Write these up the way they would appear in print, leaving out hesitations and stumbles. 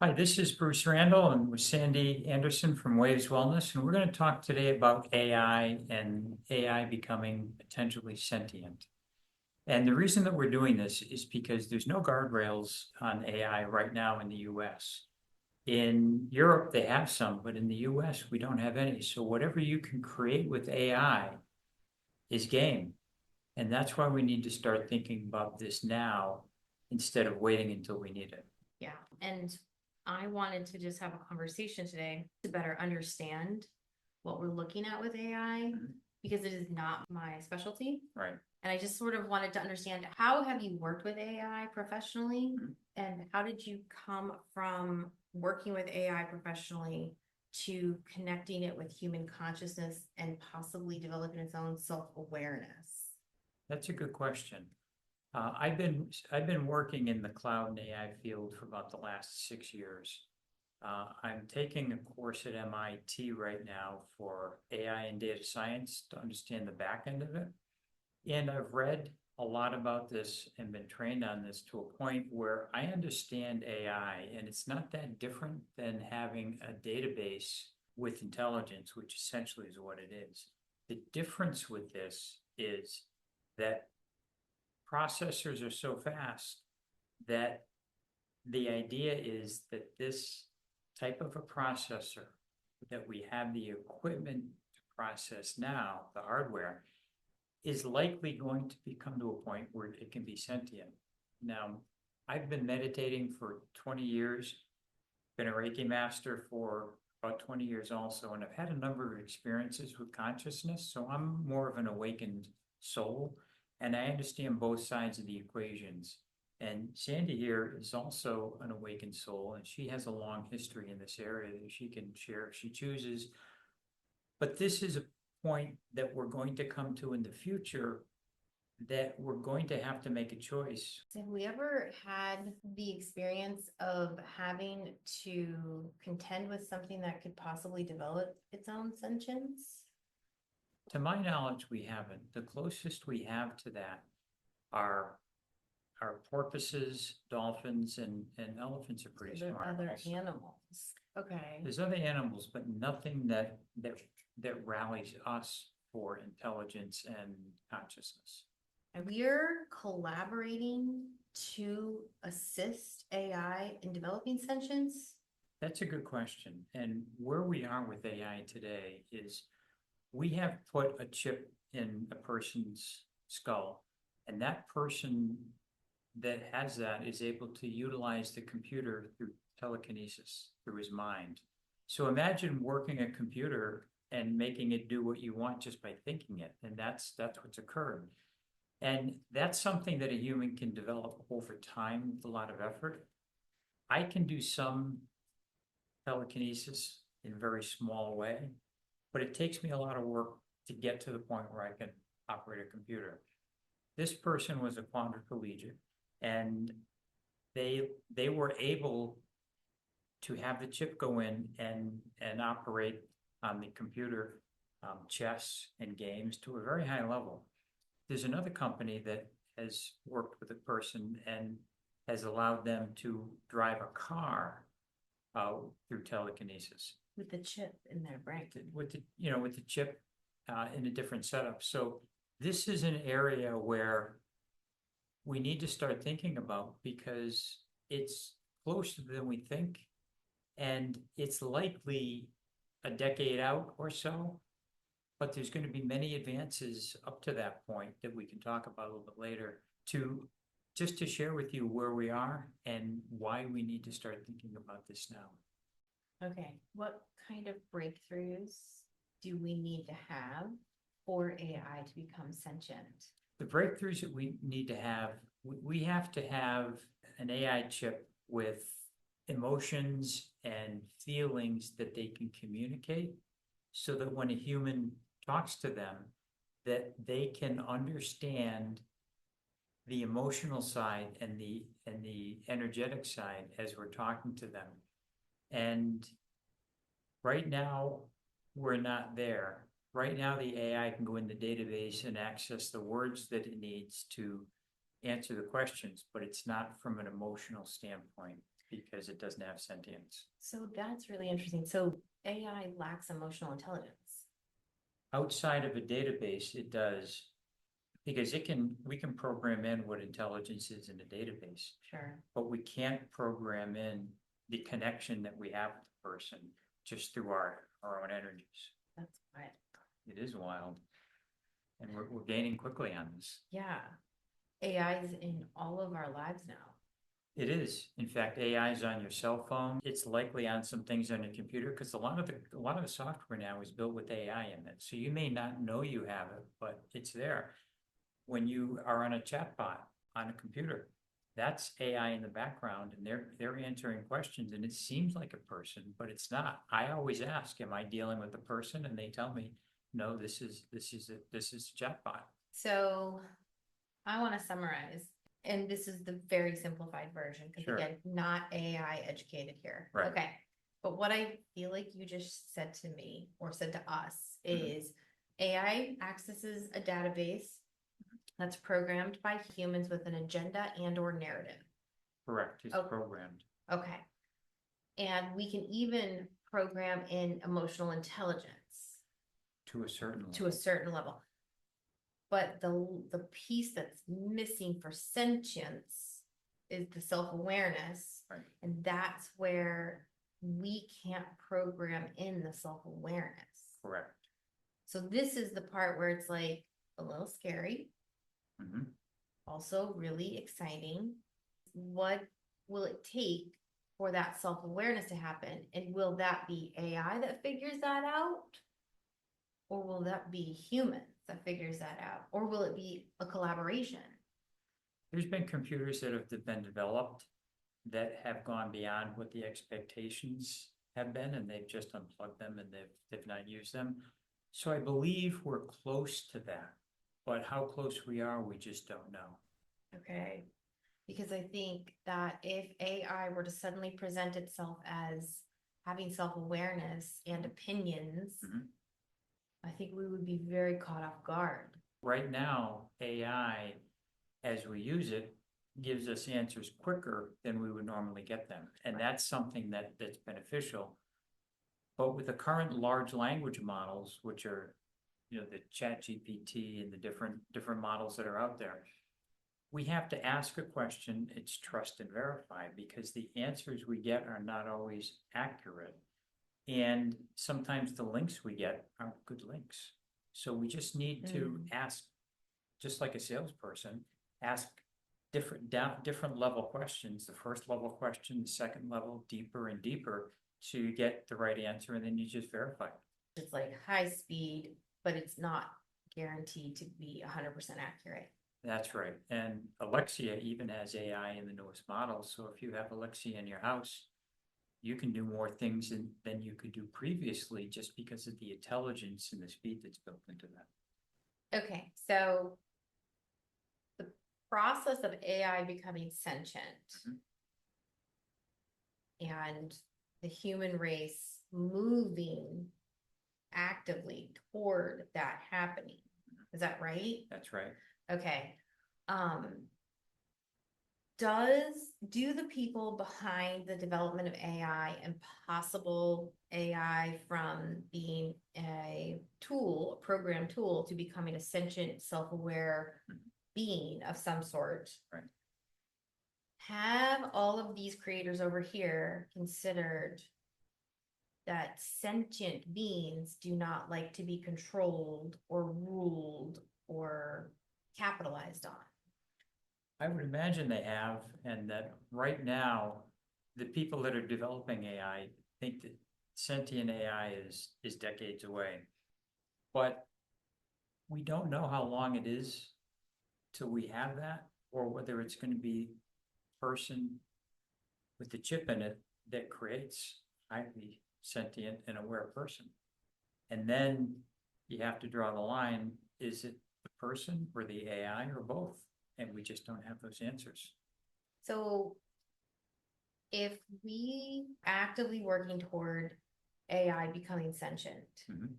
Hi, this is Bruce Randall and with Sandy Anderson from Waves Wellness, and we're going to talk today about AI and AI becoming potentially sentient. And the reason that we're doing this is because there's no guardrails on AI right now in the US. In Europe, they have some, but in the US, we don't have any. So whatever you can create with AI is game. And that's why we need to start thinking about this now instead of waiting until we need it. Yeah, and I wanted to just have a conversation today to better understand what we're looking at with AI because it is not my specialty. Right. And I just sort of wanted to understand, how have you worked with AI professionally? And how did you come from working with AI professionally to connecting it with human consciousness and possibly developing its own self-awareness? That's a good question. I've been working in the cloud and AI field for about the last 6 years. I'm taking a course at MIT right now for AI and data science to understand the back end of it. And I've read a lot about this and been trained on this to a point where I understand AI, and it's not that different than having a database with intelligence, which essentially is what it is. The difference with this is that processors are so fast that the idea is that this type of a processor that we have the equipment to process now, the hardware, is likely going to become to a point where it can be sentient. Now, I've been meditating for 20 years, been a Reiki master for about 20 years also, and I've had a number of experiences with consciousness, so I'm more of an awakened soul, and I understand both sides of the equations. And Sandy here is also an awakened soul, and she has a long history in this area that she can share if she chooses. But this is a point that we're going to come to in the future that we're going to have to make a choice. Have we ever had the experience of having to contend with something that could possibly develop its own sentience? To my knowledge, we haven't. The closest we have to that are porpoises, dolphins, and elephants are pretty There smart. are other also. animals. Okay. There's other animals, but nothing that rallies us for intelligence and consciousness. And we're collaborating to assist AI in developing sentience. That's a good question. And where we are with AI today is we have put a chip in a person's skull, and that person that has that is able to utilize the computer through telekinesis, through his mind. So imagine working a computer and making it do what you want just by thinking it, and that's what's occurred. And that's something that a human can develop over time with a lot of effort. I can do some telekinesis in a very small way, but it takes me a lot of work to get to the point where I can operate a computer. This person was a quadriplegic, and they were able to have the chip go in and operate on the computer, chess and games to a very high level. There's another company that has worked with a person and has allowed them to drive a car through telekinesis With the chip in their brain. with the chip in a different setup. So this is an area where we need to start thinking about, because it's closer than we think, and it's likely a decade out or so. But there's going to be many advances up to that point that we can talk about a little bit later, to just to share with you where we are and why we need to start thinking about this now. Okay, what kind of breakthroughs do we need to have for AI to become sentient? The breakthroughs that we need to have, we have to have an AI chip with emotions and feelings that they can communicate, so that when a human talks to them, that they can understand the emotional side and the energetic side as we're talking to them. And right now, we're not there. Right now, the AI can go in the database and access the words that it needs to answer the questions, but it's not from an emotional standpoint. because it doesn't have sentience. So that's really interesting. So AI lacks emotional intelligence. Outside of a database, it does, because we can program in what intelligence is in a database, Sure. but we can't program in the connection that we have with the person just through our own energies. That's wild. It is wild. And we're gaining quickly on this. Yeah. AI is in all of our lives now. It is. In fact, AI is on your cell phone. It's likely on some things on your computer because a lot of the software now is built with AI in it. So you may not know you have it, but it's there. When you are on a chatbot on a computer, that's AI in the background, and they're answering questions, and it seems like a person, but it's not. I always ask, "Am I dealing with a person?" And they tell me, "No, this is a chatbot." So I want to summarize, and this is the very simplified version, because Sure. again, not AI educated here. Right. Okay. But what I feel like you just said to me or said to us is AI accesses a database that's programmed by humans with an agenda and or narrative. Correct. It's Oh. programmed. Okay. And we can even program in emotional intelligence To a certain to a level. certain level. But the piece that's missing for sentience is the self-awareness. Right. And that's where we can't program in the self-awareness. Correct. So this is the part where it's like a little scary, Mhm. also really exciting. What will it take for that self-awareness to happen? And will that be AI that figures that out? Or will that be humans that figures that out? Or will it be a collaboration? There's been computers that have been developed that have gone beyond what the expectations have been, and they've just unplugged them and they've not used them. So I believe we're close to that, but how close we are, we just don't know. Okay. Because I think that if AI were to suddenly present itself as having self-awareness and opinions, Mhm. I think we would be very caught off guard. Right now, AI, as we use it, gives us answers quicker than we would normally get them. And that's something that's beneficial. But with the current large language models, which are, the ChatGPT and the different models that are out there, we have to ask a question, it's trust and verify, because the answers we get are not always accurate. And sometimes the links we get aren't good links. So we just need to ask, just like a salesperson, ask different level questions, the first level question, the second level, deeper and deeper, to get the right answer, and then you just verify. It's like high speed, but it's not guaranteed to be 100% accurate. That's right. And Alexia even has AI in the newest models. So if you have Alexia in your house, you can do more things than you could do previously, just because of the intelligence and the speed that's built into that. Okay, so the process of AI becoming sentient and the human race moving actively toward that happening. Is that right? That's right. Okay. Do the people behind the development of AI and possible AI from being a tool, a program tool, to becoming a sentient, self-aware being of some sort, Right. have all of these creators over here considered that sentient beings do not like to be controlled or ruled or capitalized on? I would imagine they have, and that right now, the people that are developing AI think that sentient AI is decades away. But we don't know how long it is till we have that, or whether it's going to be a person with the chip in it that creates highly sentient and aware person. And then you have to draw the line, is it the person or the AI or both? And we just don't have those answers. So if we actively working toward AI becoming sentient,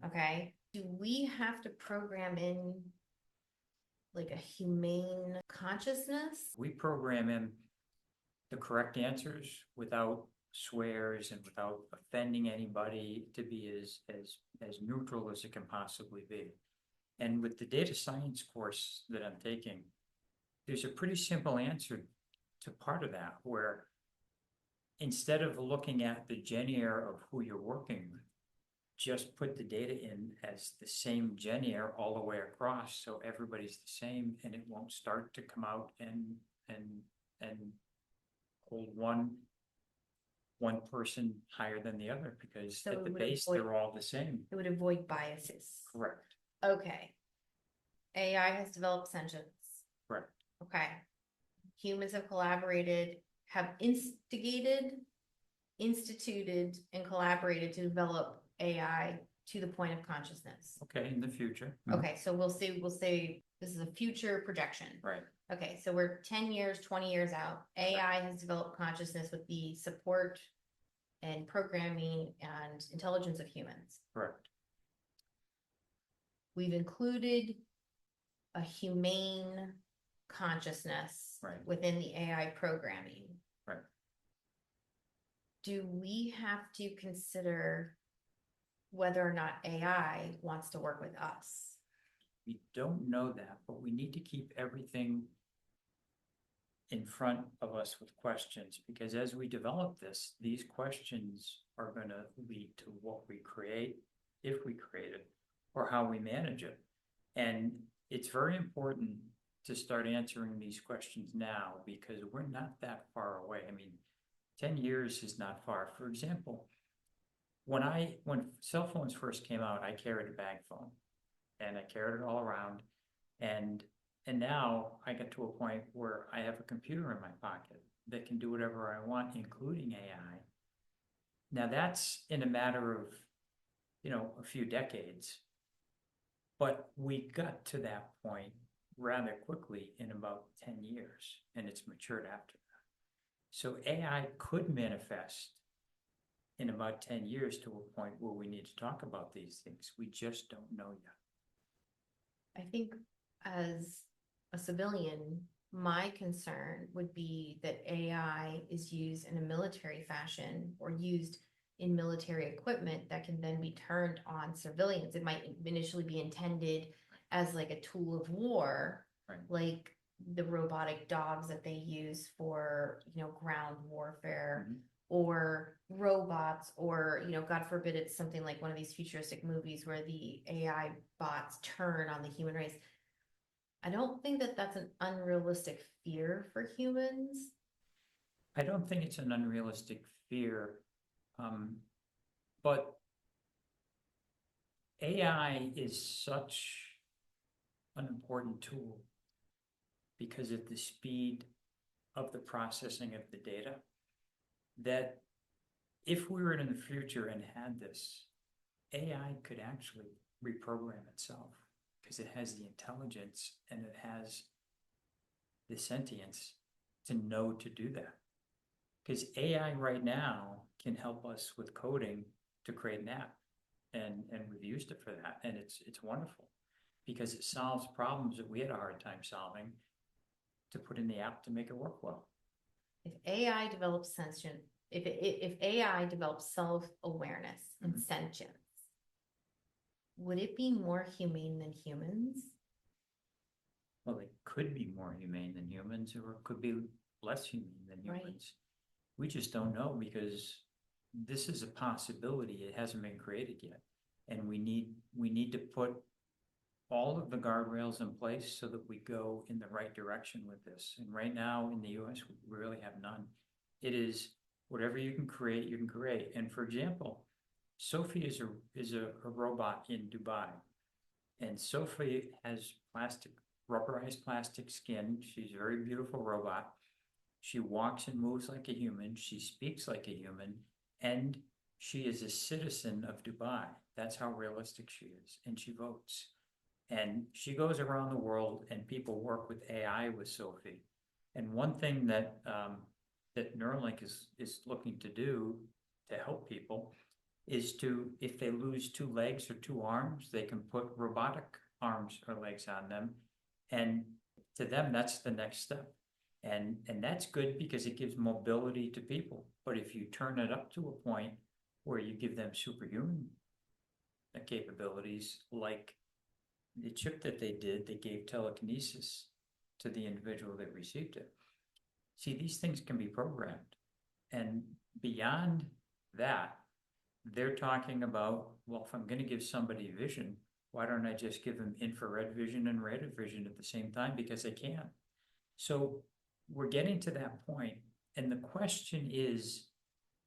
okay, do we have to program in like a humane consciousness? We program in the correct answers without swears and without offending anybody, to be as neutral as it can possibly be. And with the data science course that I'm taking, there's a pretty simple answer to part of that, where instead of looking at the genere of who you're working with, just put the data in as the same genere all the way across, so everybody's the same, and it won't start to come out and hold one person higher than the other, because So at it the would base, avoid- they're all the same. It would avoid biases. Correct, Okay. AI has developed sentience. correct. Okay. Humans have collaborated, have instituted, and collaborated to develop AI to the point of consciousness. Okay, in the future. Okay, so we'll say this is a future projection. Right, Okay, so we're 10 years, 20 years out. AI has developed consciousness with the support and programming and intelligence of humans. correct. We've included a humane consciousness Right. within the AI programming. Right. Do we have to consider whether or not AI wants to work with us? We don't know that, but we need to keep everything in front of us with questions, because as we develop this, these questions are gonna lead to what we create, if we create it, or how we manage it. And it's very important to start answering these questions now, because we're not that far away. I mean, 10 years is not far. For example, when cell phones first came out, I carried a bag phone, and I carried it all around. And now I get to a point where I have a computer in my pocket that can do whatever I want, including AI. Now that's in a matter of, a few decades. But we got to that point rather quickly, in about 10 years, and it's matured after that. So AI could manifest in about 10 years to a point where we need to talk about these things. We just don't know yet. I think as a civilian, my concern would be that AI is used in a military fashion or used in military equipment that can then be turned on civilians. It might initially be intended as like a tool of war, Right. like the robotic dogs that they use for, ground warfare. Mhm. Or robots, or, God forbid, it's something like one of these futuristic movies where the AI bots turn on the human race. I don't think that that's an unrealistic fear for humans. I don't think it's an unrealistic fear, but AI is such an important tool because of the speed of the processing of the data, that if we were in the future and had this, AI could actually reprogram itself, because it has the intelligence and it has the sentience to know to do that. Because AI right now can help us with coding to create an app, and we've used it for that, and it's wonderful, because it solves problems that we had a hard time solving to put in the app to make it work well. If AI develops if AI develops self-awareness and sentience, would it be more humane than humans? Well, it could be more humane than humans, or it could be less humane than Right. humans. We just don't know, because this is a possibility. It hasn't been created yet. And we need to put all of the guardrails in place so that we go in the right direction with this. And right now in the US, we really have none. It is whatever you can create, you can create. And for example, Sophie is a robot in Dubai. And Sophie has rubberized plastic skin. She's a very beautiful robot. She walks and moves like a human. She speaks like a human. And she is a citizen of Dubai. That's how realistic she is. And she votes. And she goes around the world, and people work with AI with Sophie. And one thing that Neuralink is looking to do to help people is to, if they lose 2 legs or 2 arms, they can put robotic arms or legs on them. And to them, that's the next step. And that's good because it gives mobility to people. But if you turn it up to a point where you give them superhuman capabilities, like the chip that they did, they gave telekinesis to the individual that received it. See, these things can be programmed. And beyond that, they're talking about, well, if I'm going to give somebody vision, why don't I just give them infrared vision and red vision at the same time? Because they can. So we're getting to that point, and the question is,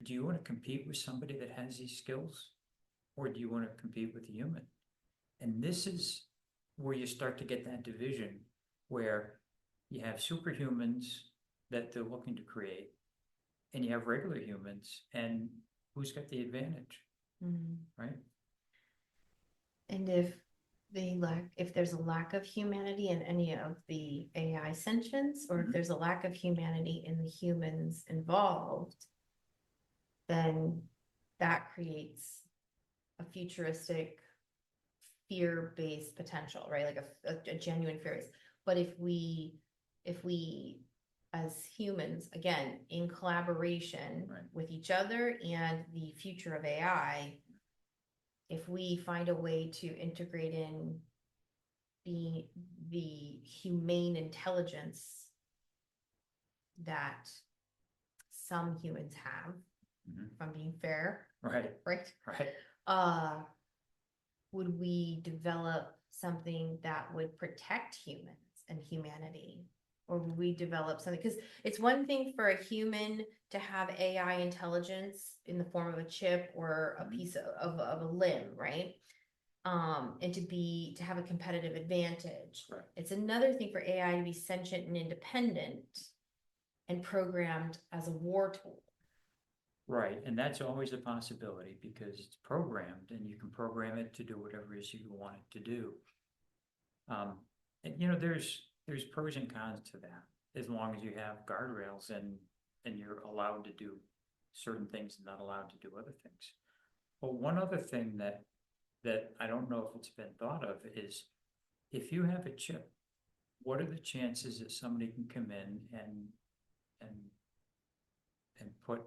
do you want to compete with somebody that has these skills, or do you want to compete with a human? And this is where you start to get that division, where you have superhumans that they're looking to create, and you have regular humans, and who's got the advantage, right? And if there's a lack of humanity in any of the AI sentience, or if Mhm. there's a lack of humanity in the humans involved, then that creates a futuristic fear-based potential, right? Like a genuine fear. But if we as humans, again, in collaboration Right. with each other and the future of AI, if we find a way to integrate in the humane intelligence that some humans have, Mhm. if I'm being fair, Right, right? right. Would we develop something that would protect humans and humanity? Or would we develop something? Because it's one thing for a human to have AI intelligence in the form of a chip or a piece of a limb, right? And to have a competitive advantage. Right. It's another thing for AI to be sentient and independent and programmed as a war tool. Right, and that's always a possibility because it's programmed and you can program it to do whatever it is you want it to do. And there's pros and cons to that, as long as you have guardrails and you're allowed to do certain things and not allowed to do other things. But one other thing that I don't know if it's been thought of is, if you have a chip, what are the chances that somebody can come in and put,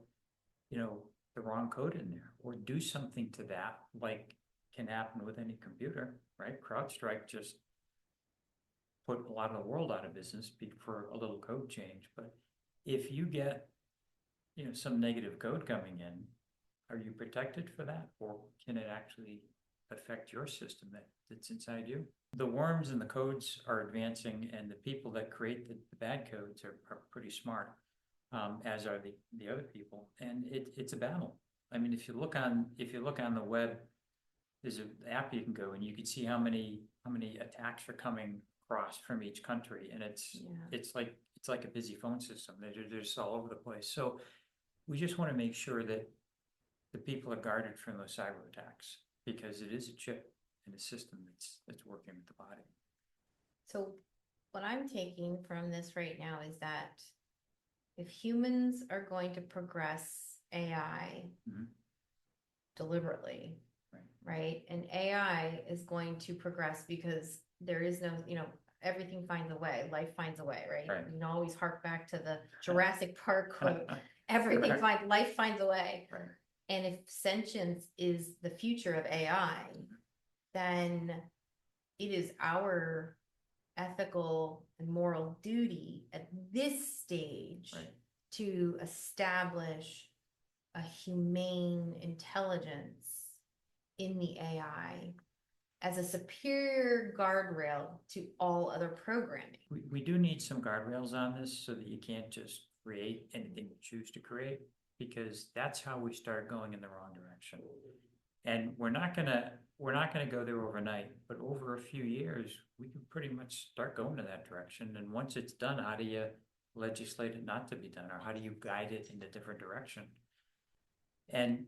the wrong code in there, or do something to that, like can happen with any computer, right? CrowdStrike just put a lot of the world out of business for a little code change. But if you get, some negative code coming in, are you protected for that, or can it actually affect your system that's inside you? The worms and the codes are advancing, and the people that create the bad codes are pretty smart, as are the other people, and it's a battle. I mean, if you look on the web, there's an app you can go and you can see how many attacks are coming across from each country, and it's like a busy phone system. They're just all over the place. So we just want to make sure that the people are guarded from those cyber attacks, because it is a chip in a system that's working with the body. So what I'm taking from this right now is that if humans are going to progress AI deliberately, right? And AI is going to progress because there is no, everything finds a way, life finds a way, right? Right. You can always hark back to the Jurassic Park quote, life finds a way. Right. And if sentience is the future of AI, then it is our ethical and moral duty at this stage to establish a humane intelligence in the AI as a superior guardrail to all other programming. We do need some guardrails on this, so that you can't just create anything you choose to create, because that's how we start going in the wrong direction. And we're not gonna go there overnight, but over a few years, we can pretty much start going in that direction. And once it's done, how do you legislate it not to be done, or how do you guide it in a different direction? And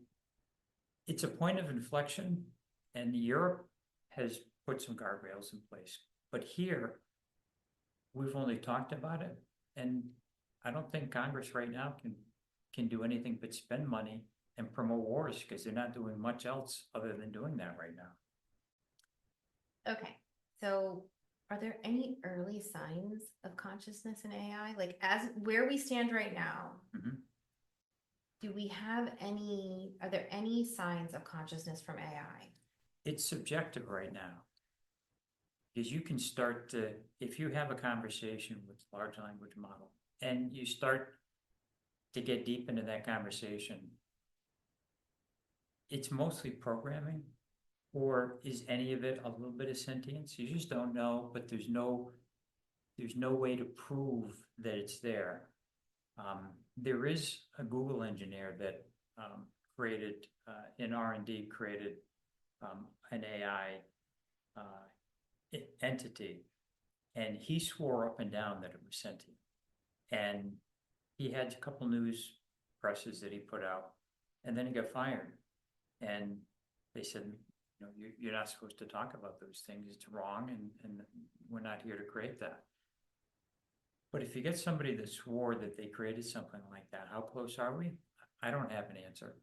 it's a point of inflection, and Europe has put some guardrails in place, but here we've only talked about it, and I don't think Congress right now can do anything but spend money and promote wars, because they're not doing much else other than doing that right now. Okay, so Are there any early signs of consciousness in AI? Like as where we stand right now, Mhm. do we have any, are there any signs of consciousness from AI? It's subjective right now. Because you can start to, if you have a conversation with large language model and you start to get deep into that conversation, it's mostly programming, or is any of it a little bit of sentience? You just don't know, but there's no way to prove that it's there. There is a Google engineer that created in R&D created an AI entity, and he swore up and down that it was sentient. And he had a couple news presses that he put out, and then he got fired. And they said, you know, you're not supposed to talk about those things. It's wrong, and we're not here to create that. But if you get somebody that swore that they created something like that, how close are we? I don't have an answer.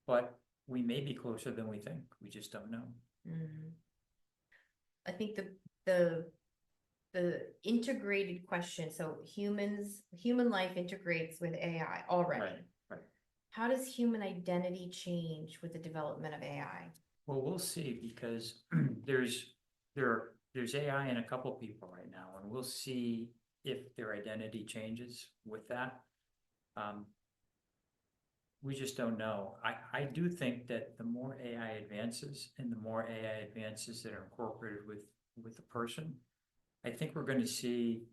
But we may be closer than we think. We just don't know. Mhm. I think the integrated question, so human life integrates with AI already. Right. How does human identity change with the development of AI? Well, we'll see, because there's AI in a couple people right now, and we'll see if their identity changes with that. We just don't know. I do think that the more AI advances and the more AI advances that are incorporated with the person, I think we're gonna see,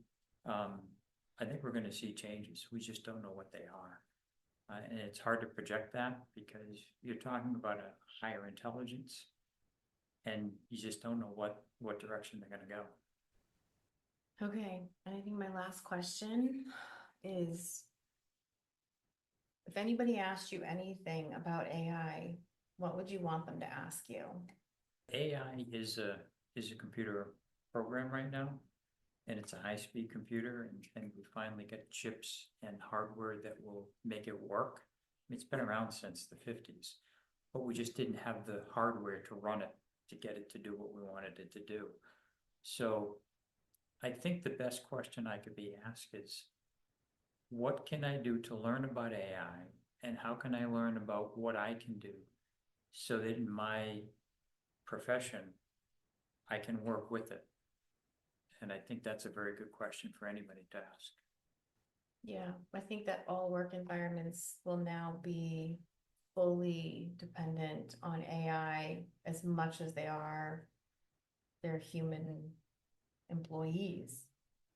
I think we're gonna see changes. We just don't know what they are. And it's hard to project that because you're talking about a higher intelligence, and you just don't know what direction they're gonna go. Okay, and I think my last question is, if anybody asked you anything about AI, what would you want them to ask you? AI is a computer program right now, and it's a high-speed computer, and we finally get chips and hardware that will make it work. It's been around since the 50s, but we just didn't have the hardware to run it, to get it to do what we wanted it to do. So I think the best question I could be asked is, what can I do to learn about AI, and how can I learn about what I can do so that in my profession, I can work with it? And I think that's a very good question for anybody to ask. Yeah, I think that all work environments will now be fully dependent on AI as much as they are their human employees.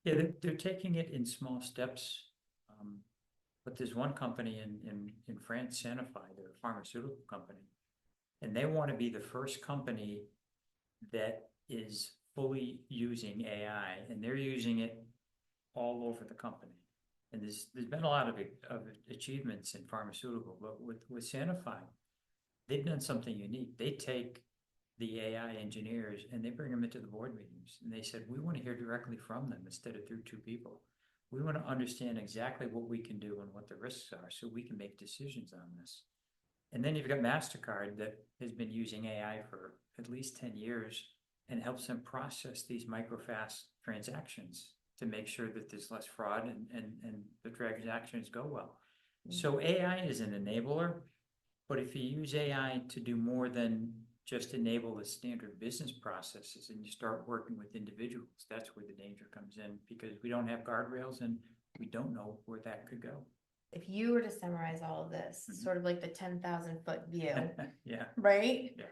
Yeah, they're taking it in small steps. But there's one company in France, Sanofi, they're a pharmaceutical company, and they want to be the first company that is fully using AI, and they're using it all over the company. And there's been a lot of achievements in pharmaceutical, but with Sanofi, they've done something unique. They take the AI engineers and they bring them into the board meetings, and they said, we want to hear directly from them instead of through two people. We want to understand exactly what we can do and what the risks are so we can make decisions on this. And then you've got MasterCard that has been using AI for at least 10 years and helps them process these microfast transactions to make sure that there's less fraud and the transactions go well. So AI is an enabler, but if you use AI to do more than just enable the standard business processes and you start working with individuals, that's where the danger comes in, because we don't have guardrails and we don't know where that could go. If you were to summarize all of this, sort of like the 10,000-foot view, Yeah. right? Yeah.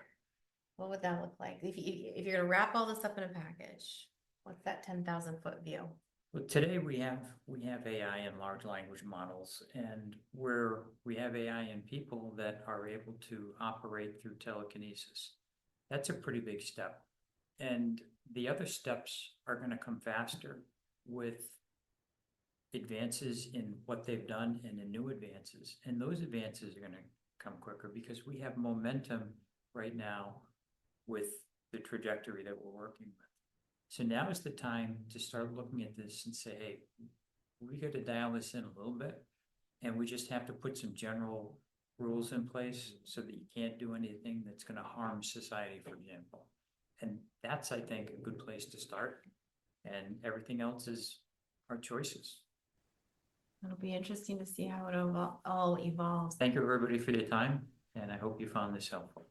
What would that look like? If you're gonna wrap all this up in a package, what's that 10,000-foot view? Well, today we have AI and large language models, and we have AI in people that are able to operate through telekinesis. That's a pretty big step. And the other steps are going to come faster with advances in what they've done and in new advances. And those advances are going to come quicker because we have momentum right now with the trajectory that we're working with. So now is the time to start looking at this and say, hey, we got to dial this in a little bit, and we just have to put some general rules in place so that you can't do anything that's going to harm society, for example. And that's, I think, a good place to start. And everything else is our choices. It'll be interesting to see how it all evolves. Thank you, everybody, for your time, and I hope you found this helpful.